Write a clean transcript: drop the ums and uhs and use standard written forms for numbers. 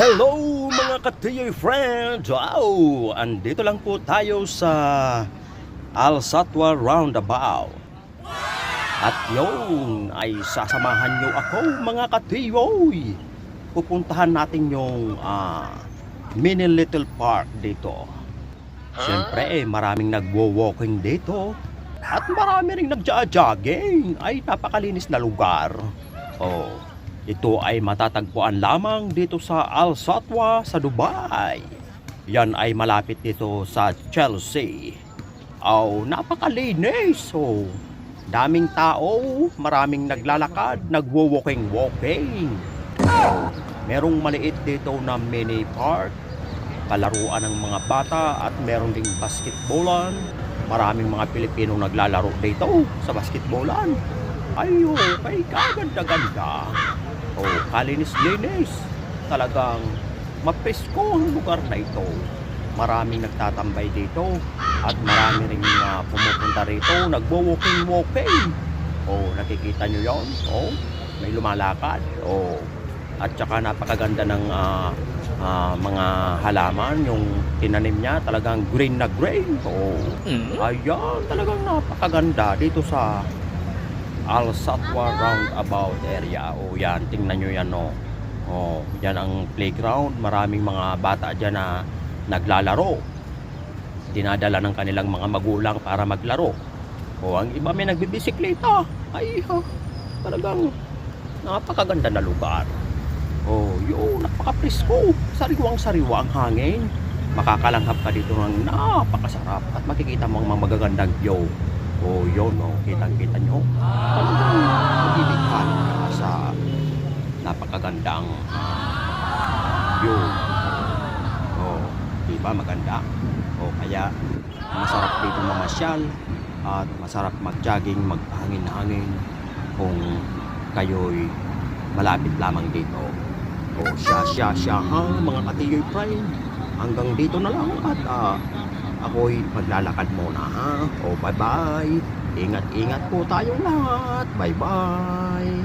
Hello mga ka-TJ friends! Wow! Andito lang po tayo sa Al-Satwa Roundabout. At yun ay sasamahan nyo ako mga ka-TJ. Pupuntahan natin yung mini little park dito. Siyempre maraming nagwo-walking dito. At marami ring nagja-jogging. Ay napakalinis na lugar. Oh, ito ay matatagpuan lamang dito sa Al-Satwa sa Dubai. Yan ay malapit dito sa Chelsea. Oh, napakalinis. Oh, daming tao, maraming naglalakad, nagwo-walking. Oh, merong maliit dito na mini park, palaruan ng mga bata at meron ding basketballan. Maraming mga Pilipino naglalaro dito sa basketballan. Ayo, kay kaganda-ganda. Oh, kalinis-linis. Talagang mapresko ang lugar na ito. Maraming nagtatambay dito at marami ring pumupunta rito, nagwo-walking. Oh, nakikita nyo yon? Oh, may lumalakad. Oh, at saka napakaganda ng mga halaman, yung tinanim niya, talagang green na green. Oh, ayan, talagang napakaganda dito sa Al-Satwa Roundabout area. O yan, tingnan nyo yan, no. O, yan ang playground. Maraming mga bata dyan na naglalaro. Dinadala ng kanilang mga magulang para maglaro. O, ang iba may nagbibisikleta. Ay, talagang napakaganda na lugar. O, yun, napaka-presko. Sariwang-sariwa ang hangin. Makakalanghap ka dito ng napakasarap at makikita mo ang mga magagandang view. Oh, yun, no. Kitang-kita nyo. Talagang magibighan ka sa napakagandang view. Oh, diba maganda? Oh, kaya masarap dito mamasyal at masarap mag-jogging, maghangin-hangin kung kayo'y malapit lamang dito. Oh, siya ha, mga ka-TJ friend. Hanggang dito na lang at ako'y maglalakad muna ha. O bye-bye. Ingat-ingat po tayo lahat. Bye-bye.